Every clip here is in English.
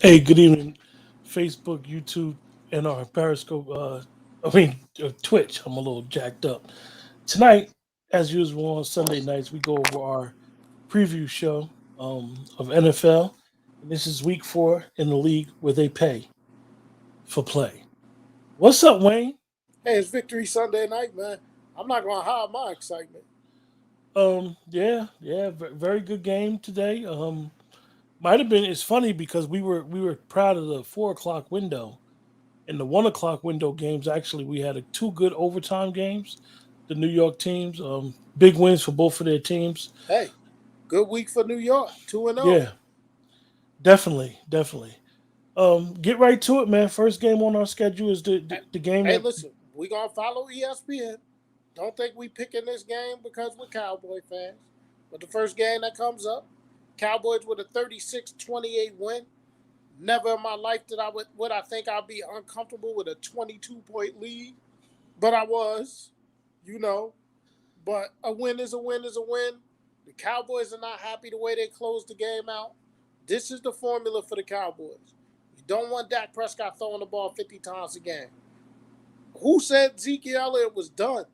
Hey, good evening, Facebook, YouTube, and our Periscope. Twitch. I'm a little jacked up tonight. As usual on Sunday nights, we go over our preview show of NFL, and this is Week 4 in the league where they pay for play. What's up, Wayne? Hey, it's Victory Sunday night, man. I'm not going to hide my excitement. Yeah, very good game today. Might have been. It's funny because we were proud of the 4 o'clock window. In the 1 o'clock window games, actually, we had two good overtime games. The New York teams, big wins for both of their teams. Hey, good week for New York, 2-0. Yeah, definitely. Get right to it, man. First game on our schedule is the, Hey, the, the game hey, that listen, we going to follow ESPN. Don't think we picking this game because we're Cowboy fans. But the first game that comes up, Cowboys with a 36-28 win. Never in my life did would I think I'd be uncomfortable with a 22-point lead. But I was, you know. But a win is a win is a win. The Cowboys are not happy the way they closed the game out. This is the formula for the Cowboys. You don't want Dak Prescott throwing the ball 50 times a game. Who said Ezekiel Elliott was done?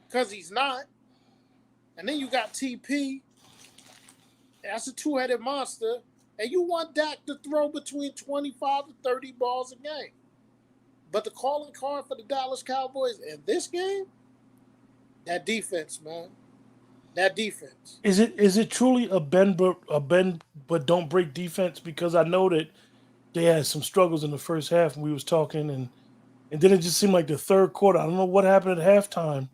Because he's not. And then you got TP. That's a two-headed monster. And you want Dak to throw between 25 to 30 balls a game. But the calling card for the Dallas Cowboys in this game, that defense, man. That defense. is it truly a bend but don't break defense? Because I know that they had some struggles in the first half when we was talking, and then it just seemed like the third quarter. I don't know what happened at halftime,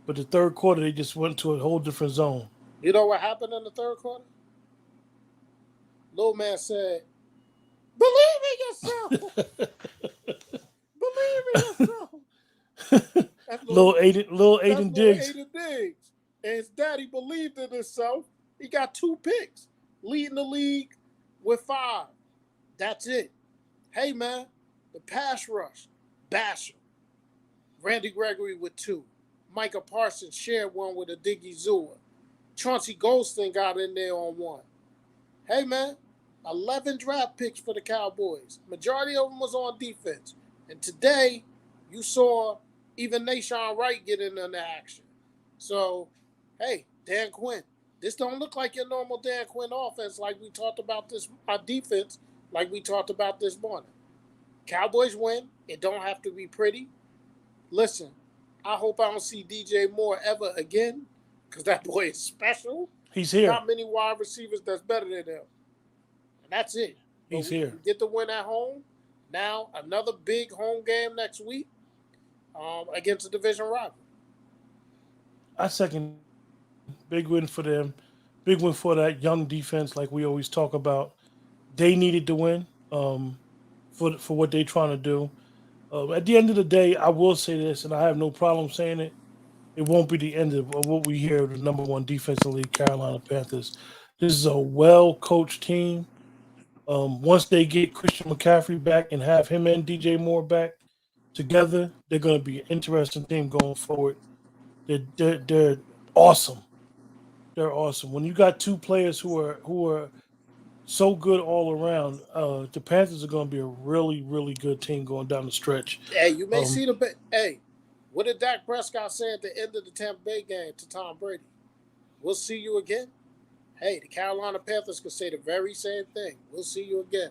but the third quarter they just went to a whole different zone. You know what happened in the third quarter? Little man said, believe in yourself. Believe in yourself. That's little that's Aiden little Diggs. Aiden Diggs. And his daddy believed in himself. He got 2 picks, leading the league with 5. That's it. Hey, man, the pass rush, Basher. Randy Gregory with 2. Micah Parsons shared one with a Diggy Zua. Chauncey Golston got in there on 1. Hey, man, 11 draft picks for the Cowboys. Majority of them was on defense. And today, you saw even Nashawn Wright get in the action. So, hey, Dan Quinn, this don't look like your normal Dan Quinn offense like we talked about this, our defense, like we talked about this morning. Cowboys win. It don't have to be pretty. Listen, I hope I don't see DJ Moore ever again because that boy is special. He's here. Not many wide receivers that's better than him. And that's it. But He's here. we get the win at home. Now, another big home game next week against a division rival. I second. Big win for them. Big win for that young defense, like we always talk about. They needed to win for what they're trying to do. At the end of the day, I will say this, and I have no problem saying it. It won't be the end of what we hear of the number one defense in the league, Carolina Panthers. This is a well coached team. Once they get Christian McCaffrey back and have him and DJ Moore back together, they're going to be an interesting team going forward. They're awesome. They're awesome. When you got two players who are so good all around, the Panthers are going to be a really good team going down the stretch. Hey, you may Um, see the hey. What did Dak Prescott say at the end of the Tampa Bay game to Tom Brady? We'll see you again. Hey, the Carolina Panthers could say the very same thing. We'll see you again.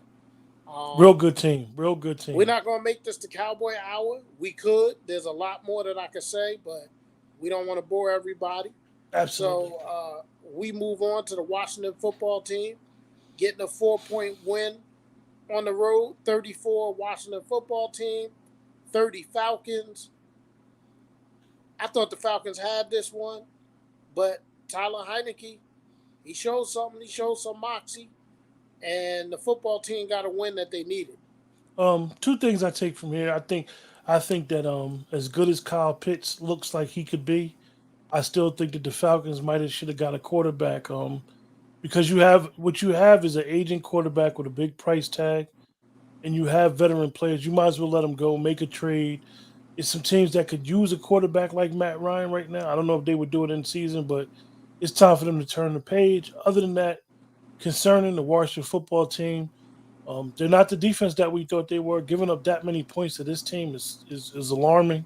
Real Um, good team. Real good team. we're not going to make this the Cowboy Hour. We could. There's a lot more that I could say, but we don't want to bore everybody. Absolutely. So we move on to the Washington football team, getting a 4-point win on the road. 34 Washington football team, 30 Falcons. I thought the Falcons had this one, but Tyler Heineke, he showed something. He showed some moxie, and the football team got a win that they needed. Two things I take from here. I think that as good as Kyle Pitts looks like he could be, I still think that the Falcons might have should have got a quarterback. Because you have is an aging quarterback with a big price tag, and you have veteran players. You might as well let them go, make a trade. It's some teams that could use a quarterback like Matt Ryan right now. I don't know if they would do it in season, but it's time for them to turn the page. Other than that, concerning the Washington football team, They're not the defense that we thought they were. Giving up that many points to this team is alarming.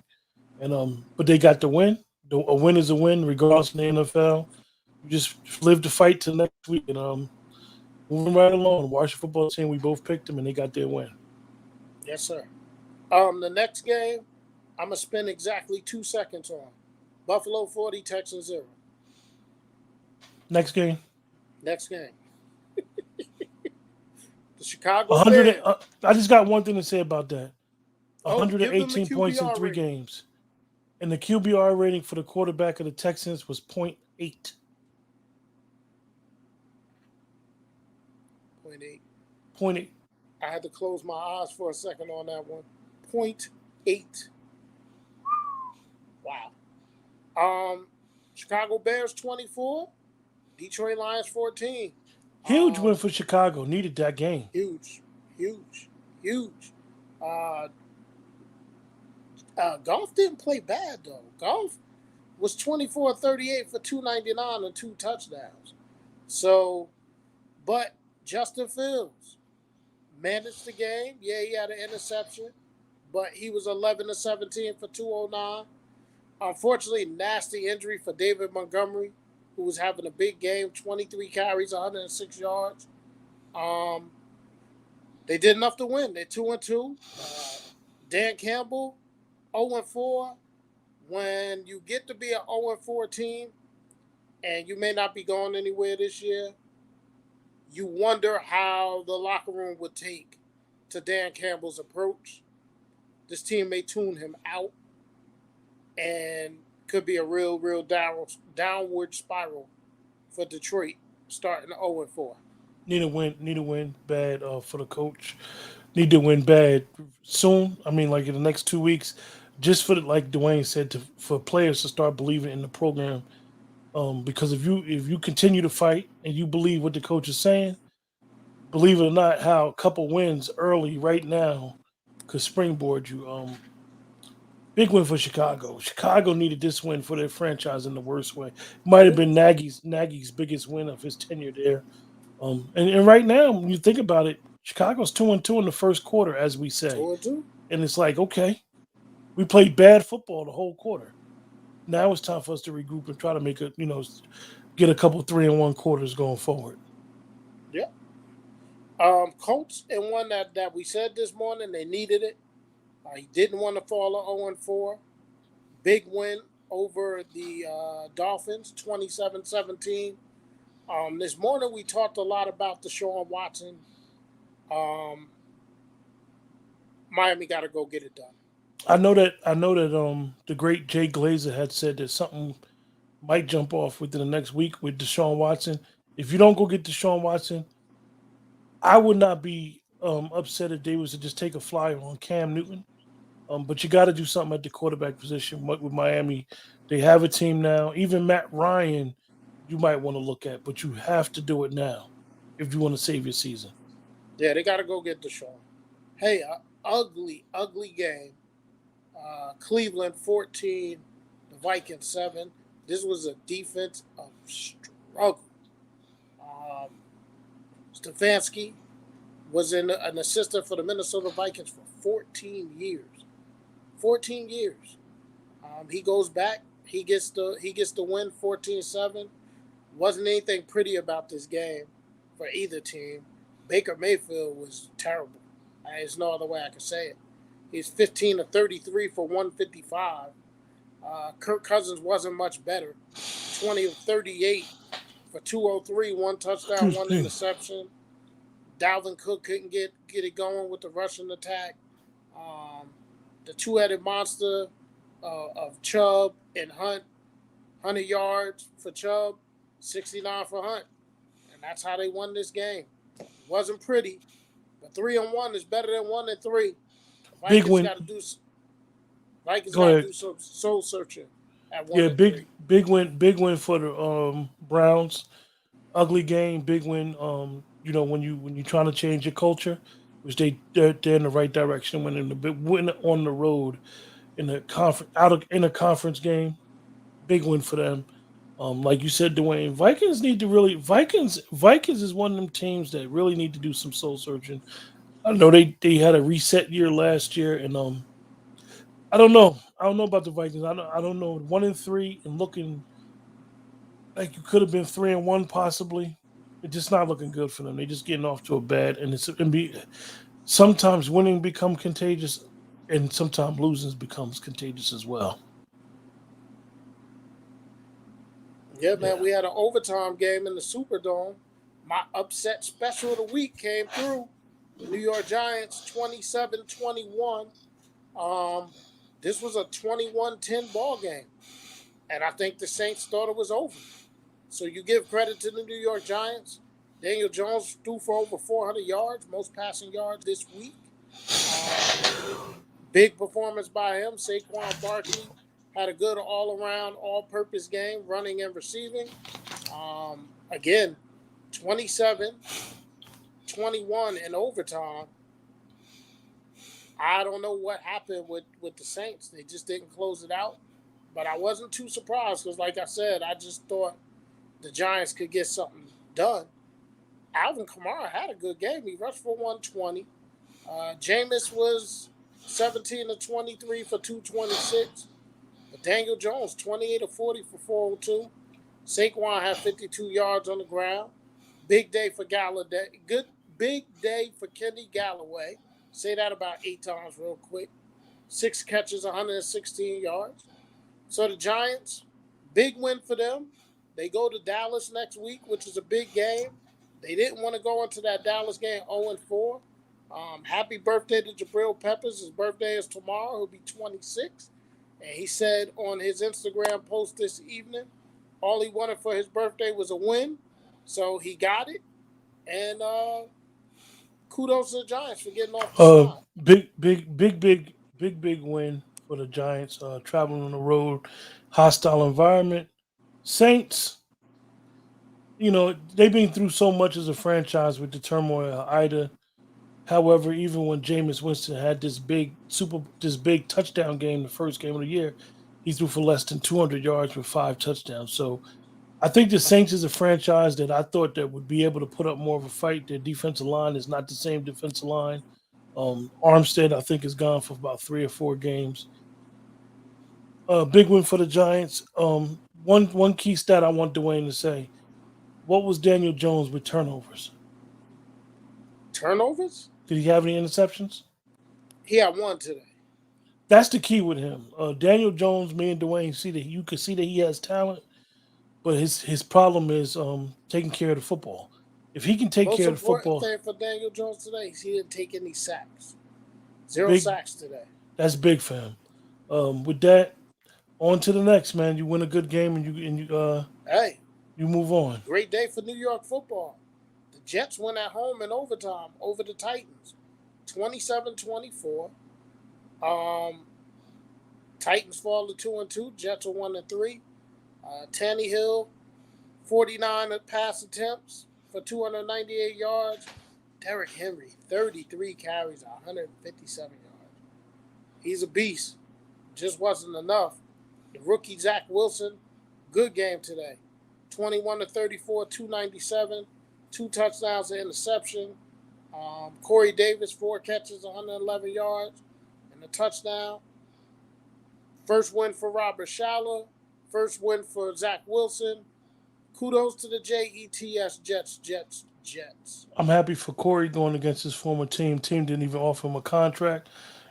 And but they got the win. A win is a win, regardless in the NFL. You just live to fight till next week. And moving right along, Washington football team, we both picked them, and they got their win. Yes, sir. The next game, I'm gonna spend exactly 2 seconds on. Buffalo 40, Texans 0. Next game. Next game. The Chicago 100. Bears. I just got one thing to say about that. Give them the 118 points in QBR 3 rating. games. And the QBR rating for the quarterback of the Texans was 0.8. 0.8. 0.8. I had to close my eyes for a second on that one. 0.8. Wow. Chicago Bears 24, Detroit Lions 14. Huge win for Chicago. Needed that game. Huge. Golf didn't play bad though. Golf was 24-38 for 299 and 2 touchdowns. So, but Justin Fields managed the game. Yeah, he had an interception, but he was 11-17 for 209. Unfortunately, nasty injury for David Montgomery, who was having a big game, 23 carries, 106 yards. They did enough to win. They're 2-2. Dan Campbell, 0-4. When you get to be an 0-4 team, and you may not be going anywhere this year, you wonder how the locker room would take to Dan Campbell's approach. This team may tune him out and could be a real downward spiral for Detroit starting 0-4. Need a win bad for the coach. Need to win bad soon. I mean, like in the next 2 weeks, just for like Dwayne said, for players to start believing in the program. Because if you continue to fight and you believe what the coach is saying, believe it or not, how a couple wins early right now could springboard you. Big win for Chicago. Chicago needed this win for their franchise in the worst way. Might have been Nagy's biggest win of his tenure there. And right now, when you think about it, Chicago's 2-2 in the first quarter, as we say. 2-2. And it's like, okay, we played bad football the whole quarter. Now it's time for us to regroup and try to make get a couple 3-1 quarters going forward. Yeah. Colts in one that we said this morning, they needed it. He didn't want to fall at 0-4. Big win over the Dolphins, 27-17. This morning we talked a lot about Deshaun Watson. Miami got to go get it done. I know that the great Jay Glazer had said that something might jump off within the next week with Deshaun Watson. If you don't go get Deshaun Watson, I would not be upset if they was to just take a flyer on Cam Newton. But you got to do something at the quarterback position with Miami. They have a team now. Even Matt Ryan, you might want to look at, but you have to do it now if you want to save your season. Yeah, they got to go get Deshaun. Hey, ugly game. Cleveland 14, the Vikings 7. This was a defense of struggle. Stefanski was an assistant for the Minnesota Vikings for 14 years. 14 years. He goes back. He gets the win 14-7. Wasn't anything pretty about this game for either team. Baker Mayfield was terrible. There's no other way I can say it. He's 15-33 for 155. Kirk Cousins wasn't much better. 20-38 for 203, 1 touchdown, 1 interception. Dalvin Cook couldn't get it going with the rushing attack. The two-headed monster of Chubb and Hunt, 100 yards for Chubb, 69 for Hunt. And that's how they won this game. It wasn't pretty, but 3-1 is better than 1-3. Big win. Vikings got to do some soul searching at 1-3. Yeah, big win for the Browns. Ugly game, big win. When you're trying to change your culture, which they're in the right direction. Win on the road in a conference game, big win for them. Like you said, Dwayne, Vikings need to really Vikings is one of them teams that really need to do some soul searching. I know they had a reset year last year, and I don't know. I don't know about the Vikings. I don't know. 1-3 and looking like you could have been 3-1 possibly. It's just not looking good for them. They just getting off to a bad, and sometimes winning become contagious, and sometimes losing becomes contagious as well. Yeah, man, Yeah. we had an overtime game in the Superdome. My upset special of the week came through. The New York Giants 27-21. Um, this was a 21-10 ball game. And I think the Saints thought it was over. So you give credit to the New York Giants. Daniel Jones threw for over 400 yards, most passing yards this week. Um, Big performance by him. Saquon Barkley had a good all-around, all-purpose game, running and receiving. Again, 27-21 in overtime. I don't know what happened with the Saints. They just didn't close it out. But I wasn't too surprised because, like I said, I just thought the Giants could get something done. Alvin Kamara had a good game. He rushed for 120. Jameis was 17 of 23 for 226. But Daniel Jones, 28 of 40 for 402. Saquon had 52 yards on the ground. Big day for Galladay. Good big day for Kenny Galloway. Say that about 8 times real quick. 6 catches, 116 yards. So the Giants, big win for them. They go to Dallas next week, which is a big game. They didn't want to go into that Dallas game 0-4. Happy birthday to Jabril Peppers. His birthday is tomorrow. He'll be 26. And he said on his Instagram post this evening, all he wanted for his birthday was a win. So he got it. And kudos to the Giants for getting off the Uh, snide. big win for the Giants. Traveling on the road, hostile environment. Saints, they've been through so much as a franchise with the turmoil of Ida. However, even when Jameis Winston had this big touchdown game, the first game of the year, he threw for less than 200 yards with 5 touchdowns. So I think the Saints is a franchise that I thought that would be able to put up more of a fight. Their defensive line is not the same defensive line. Armstead, I think, is gone for about 3 or 4 games. Big win for the Giants. One key stat I want Dwayne to say: what was Daniel Jones with turnovers? Turnovers? Did he have any interceptions? He had one today. That's the key with him. Daniel Jones, me and Dwayne see that you can see that he has talent, but his problem is taking care of the football. If he can take Most care of the important football, thing for Daniel Jones today is he didn't take any sacks. Zero big sacks today. that's big for him. With that, on to the next man. You win a good game and Hey, you move on. great day for New York football. The Jets win at home in overtime over the Titans. 27-24. Um, Titans fall to 2-2. Jets are 1-3. Tannehill, 49 pass attempts for 298 yards. Derrick Henry, 33 carries, 157 yards. He's a beast. Just wasn't enough. The rookie Zach Wilson, good game today. 21 to 34, 297, 2 touchdowns, an interception. Corey Davis, 4 catches, 111 yards, and a touchdown. First win for Robert Shala. First win for Zach Wilson. Kudos to the Jets. I'm happy for Corey going against his former team. Team didn't even offer him a contract,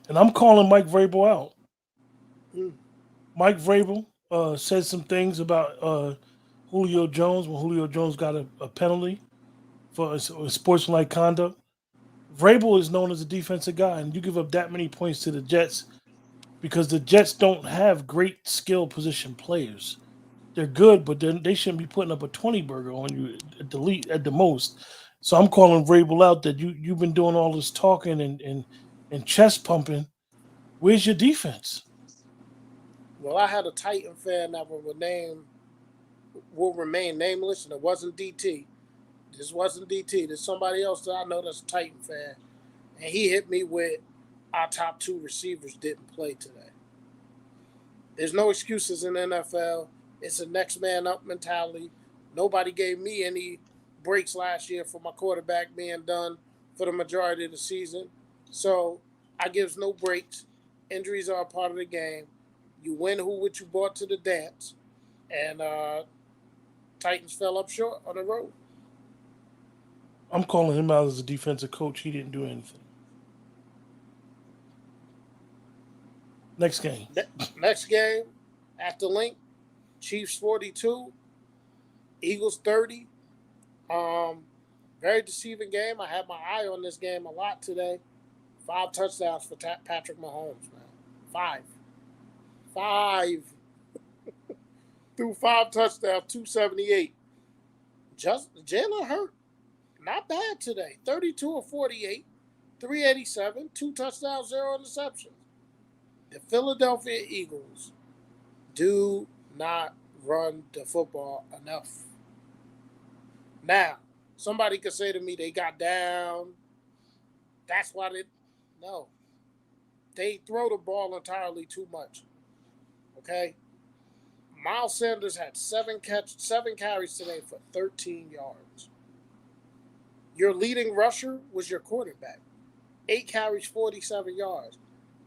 and I'm calling Mike Vrabel out. Hmm. Mike Vrabel said some things about Julio Jones when Julio Jones got a penalty for sportsmanlike conduct. Vrabel is known as a defensive guy, and you give up that many points to the Jets because the Jets don't have great skill position players. They're good, but they shouldn't be putting up a 20 burger on you at the most. So I'm calling Vrabel out that you've been doing all this talking and chest pumping. Where's your defense? Well, I had a Titan fan that will remain nameless, and it wasn't DT. This wasn't DT. There's somebody else that I know that's a Titan fan, and he hit me with our top 2 receivers didn't play today. There's no excuses in the NFL. It's a next man up mentality. Nobody gave me any breaks last year for my quarterback being done for the majority of the season. So I gives no breaks. Injuries are a part of the game. You win who what you brought to the dance. And Titans fell up short on the road. I'm calling him out as a defensive coach. He didn't do anything. Next game. Next game, after Link, Chiefs 42, Eagles 30. Very deceiving game. I had my eye on this game a lot today. 5 touchdowns for Patrick Mahomes, man. 5 threw 5 touchdowns, 278. Just Jalen Hurt, not bad today. 32 of 48, 387, 2 touchdowns, 0 interceptions. The Philadelphia Eagles do not run the football enough. Now, somebody could say to me they got down. That's why they no. They throw the ball entirely too much. Okay? Miles Sanders had 7 carries today for 13 yards. Your leading rusher was your quarterback. 8 carries, 47 yards.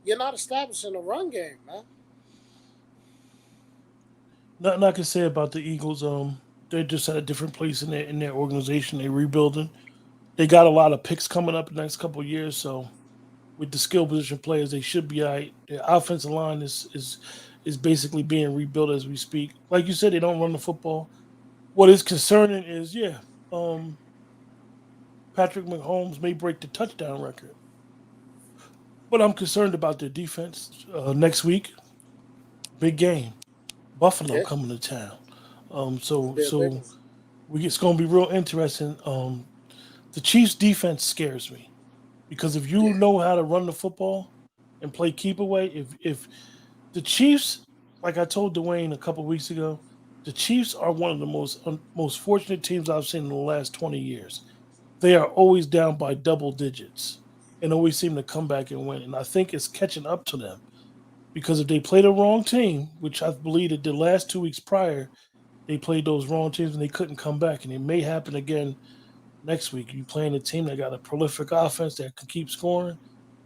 You're not establishing a run game, man. Nothing I can say about the Eagles. They're just at a different place in their organization. They're rebuilding. They got a lot of picks coming up in the next couple of years. So with the skill position players, they should be all right. Their offensive line is basically being rebuilt as we speak. Like you said, they don't run the football. What is concerning is, Patrick Mahomes may break the touchdown record. But I'm concerned about their defense. Next week, big game. Buffalo Yeah, coming to town. it'll be a big one. It's going to be real interesting. The Chiefs' defense scares me because if you Yeah, know how to run the football and play keep away, if the Chiefs, like I told Dwayne a couple weeks ago, the Chiefs are one of the most fortunate teams I've seen in the last 20 years. They are always down by double digits and always seem to come back and win. And I think it's catching up to them because if they play the wrong team, which I believe that the last 2 weeks prior, they played those wrong teams and they couldn't come back. And it may happen again next week. You playing a team that got a prolific offense that can keep scoring.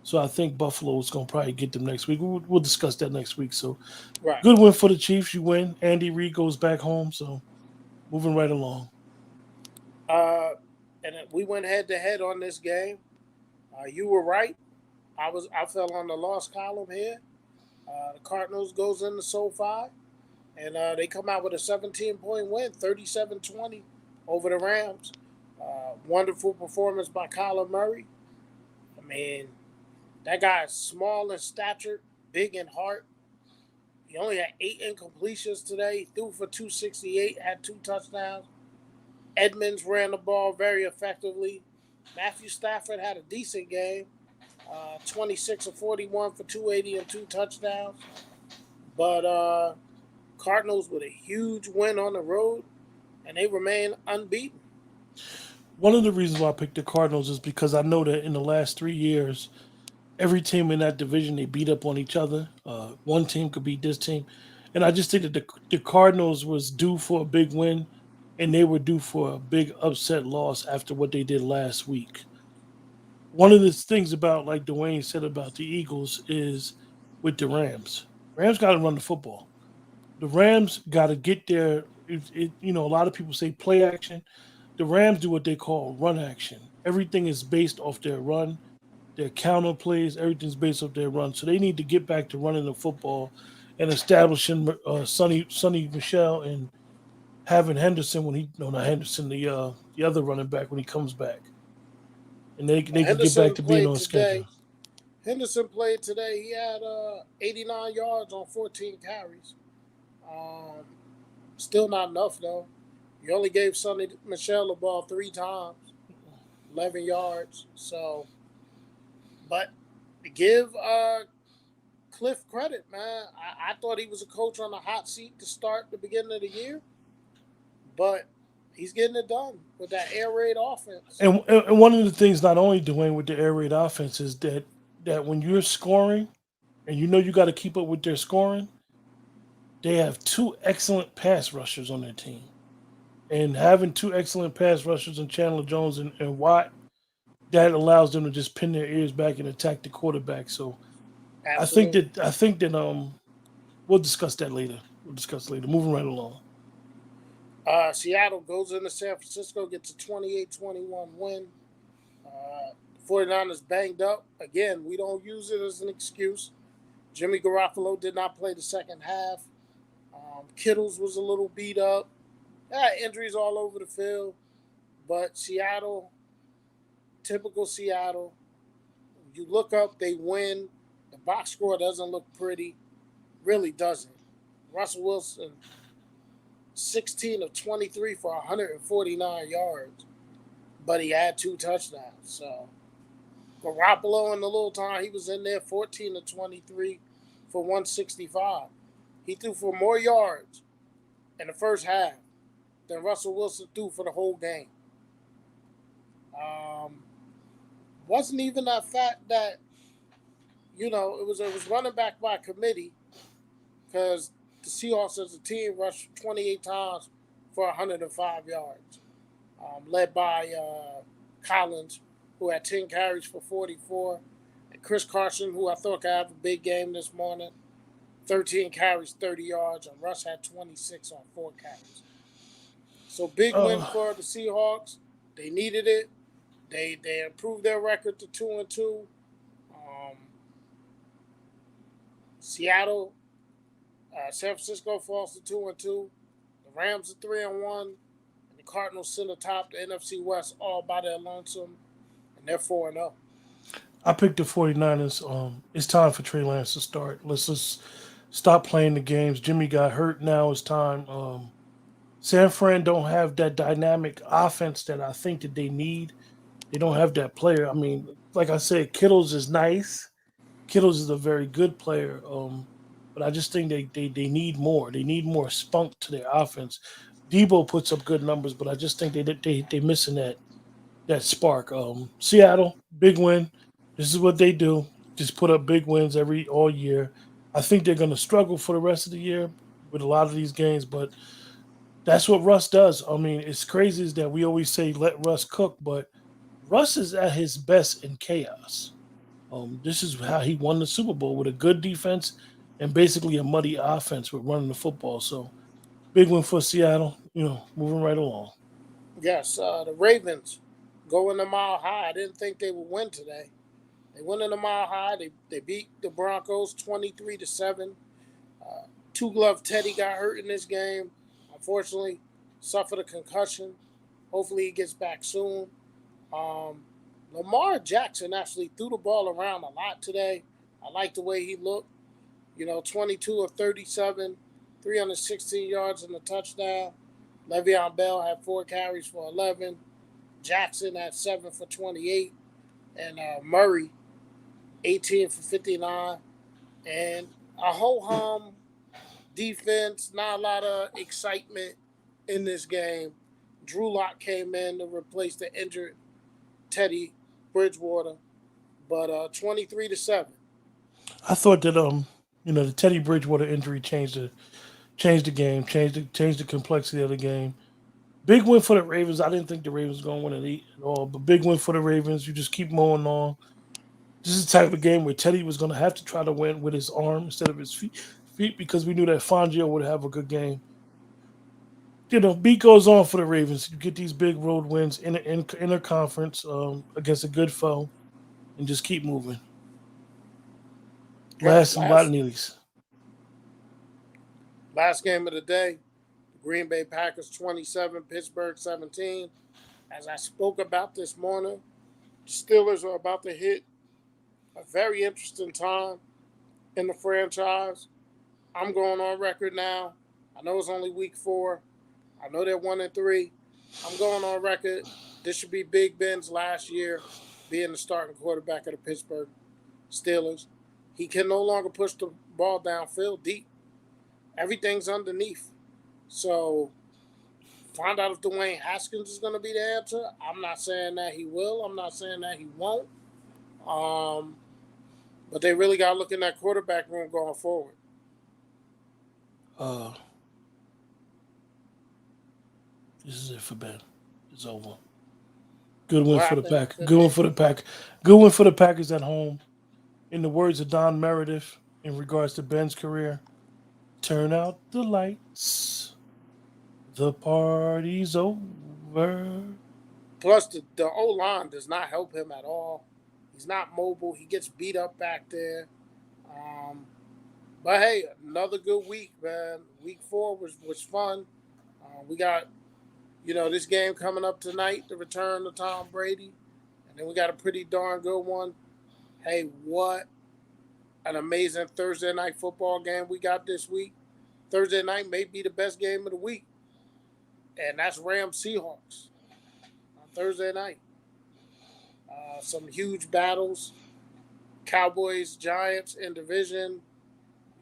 So I think Buffalo is going to probably get them next week. We'll discuss that next week. So right. good win for the Chiefs. You win. Andy Reid goes back home. So moving right along. Uh, and we went head to head on this game. You were right. I fell on the loss column here. The Cardinals goes into SoFi, and they come out with a 17-point win, 37-20 over the Rams. Wonderful performance by Kyler Murray. I mean, that guy is small in stature, big in heart. He only had 8 incompletions today. He threw for 268, had 2 touchdowns. Edmonds ran the ball very effectively. Matthew Stafford had a decent game, 26 of 41 for 280 and 2 touchdowns. But Cardinals with a huge win on the road, and they remain unbeaten. One of the reasons why I picked the Cardinals is because I know that in the last 3 years, every team in that division they beat up on each other. One team could beat this team, and I just think that the Cardinals was due for a big win, and they were due for a big upset loss after what they did last week. One of the things about, like Dwayne said about the Eagles, is with the Rams. Rams got to run the football. The Rams got to get there. A lot of people say play action. The Rams do what they call run action. Everything is based off their run, their counter plays. Everything's based off their run. So they need to get back to running the football and establishing Sonny Michelle and having Henderson when he no not Henderson the other running back when he comes back, and they can get back Henderson to being played on schedule. today. Henderson played today. He had 89 yards on 14 carries. Um, Still not enough though. You only gave Sonny Michelle the ball 3 times, 11 yards. So, but give Cliff credit, man. I thought he was a coach on the hot seat to start the beginning of the year, but he's getting it done with that air raid offense. And one of the things not only doing with the air raid offense is that when you're scoring and you know you got to keep up with their scoring, they have two excellent pass rushers on their team. And having two excellent pass rushers in Chandler Jones and Watt, that allows them to just pin their ears back and attack the quarterback. So Absolutely. I think that we'll discuss that later. We'll discuss later. Moving right along. Seattle goes into San Francisco, gets a 28-21 win. 49ers banged up. Again, we don't use it as an excuse. Jimmy Garoppolo did not play the second half. Kittles was a little beat up. Injuries all over the field. But Seattle, typical Seattle, you look up, they win. The box score doesn't look pretty. Really doesn't. Russell Wilson, 16 of 23 for 149 yards, but he had 2 touchdowns. So Garoppolo in the little time he was in there, 14 of 23 for 165. He threw for more yards in the first half than Russell Wilson threw for the whole game. Wasn't even that fact that it was running back by committee because the Seahawks as a team rushed 28 times for 105 yards, led by Collins, who had 10 carries for 44, and Chris Carson, who I thought could have a big game this morning, 13 carries, 30 yards, and Russ had 26 on 4 carries. So big win for the Seahawks. They needed it. They improved their record to 2-2. Seattle, San Francisco falls to 2-2. The Rams are 3-1, and the Cardinals sit atop the NFC West all by their lonesome, and they're 4-0. I picked the 49ers. It's time for Trey Lance to start. Let's just stop playing the games. Jimmy got hurt. Now it's time. San Fran don't have that dynamic offense that I think that they need. They don't have that player. I mean, like I said, Kittles is nice. Kittles is a very good player. But I just think they need more. They need more spunk to their offense. Debo puts up good numbers, but I just think they missing that spark. Seattle, big win. This is what they do. Just put up big wins all year. I think they're going to struggle for the rest of the year with a lot of these games, but that's what Russ does. I mean, it's crazy is that we always say let Russ cook, but Russ is at his best in chaos. This is how he won the Super Bowl with a good defense and basically a muddy offense with running the football. So big win for Seattle. Moving right along. Yes, the Ravens go in the Mile High. I didn't think they would win today. They went in the Mile High. They beat the Broncos 23-7. Two Glove Teddy got hurt in this game. Unfortunately, suffered a concussion. Hopefully he gets back soon. Lamar Jackson actually threw the ball around a lot today. I like the way he looked. 22 of 37, 316 yards and a touchdown. Le'Veon Bell had 4 carries for 11. Jackson had 7 for 28. And Murray, 18 for 59. And a ho-hum defense, not a lot of excitement in this game. Drew Lock came in to replace the injured Teddy Bridgewater, but 23-7. I thought that the Teddy Bridgewater injury changed the game, changed the complexity of the game. Big win for the Ravens. I didn't think the Ravens were going to win it at all, but big win for the Ravens. You just keep mowing on. This is the type of game where Teddy was going to have to try to win with his arm instead of his feet because we knew that Fangio would have a good game. Beat goes on for the Ravens. You get these big road wins in conference against a good foe, and just keep moving. Last and not least. Last game of the day, Green Bay Packers 27, Pittsburgh 17. As I spoke about this morning, the Steelers are about to hit a very interesting time in the franchise. I'm going on record now. I know it's only week 4. I know they're 1-3. I'm going on record. This should be Big Ben's last year being the starting quarterback of the Pittsburgh Steelers. He can no longer push the ball downfield deep. Everything's underneath. So find out if Dwayne Haskins is going to be the answer. I'm not saying that he will. I'm not saying that he won't. But they really got to look in that quarterback room going forward. Uh, this is it for Ben. It's over. Good win What for the happened? Pack. Good win for the Pack. Good win for the Packers at home. In the words of Don Meredith, in regards to Ben's career, turn out the lights. The party's over. Plus, the O line does not help him at all. He's not mobile. He gets beat up back there. But hey, another good week, man. Week 4 was fun. We got this game coming up tonight, the return of Tom Brady, and then we got a pretty darn good one. Hey, what an amazing Thursday night football game we got this week. Thursday night may be the best game of the week, and that's Rams Seahawks on Thursday night. Some huge battles. Cowboys, Giants in division.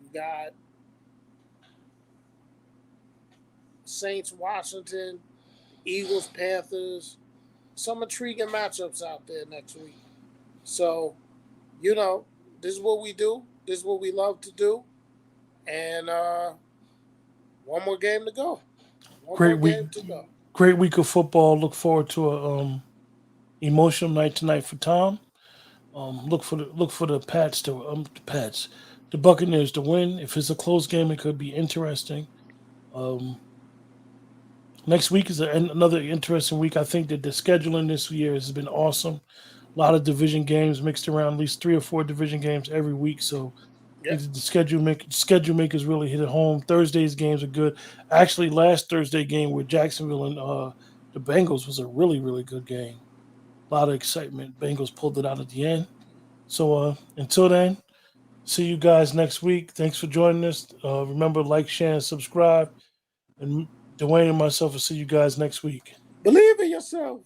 You got Saints, Washington, Eagles, Panthers. Some intriguing matchups out there next week. So, this is what we do. This is what we love to do. And one more game to go. Great week. Great week of football. Look forward to a emotional night tonight for Tom. Look for the the Buccaneers to win. If it's a close game, it could be interesting. Next week is another interesting week. I think that the scheduling this year has been awesome. A lot of division games mixed around, at least 3 or 4 division games every week. So the schedule makers really hit it home. Thursday's games are good. Actually, last Thursday game with Jacksonville and the Bengals was a really, really good game. A lot of excitement. Bengals pulled it out at the end. So until then, see you guys next week. Thanks for joining us. Remember, like, share, and subscribe. And Dwayne and myself will see you guys next week. Believe in yourself.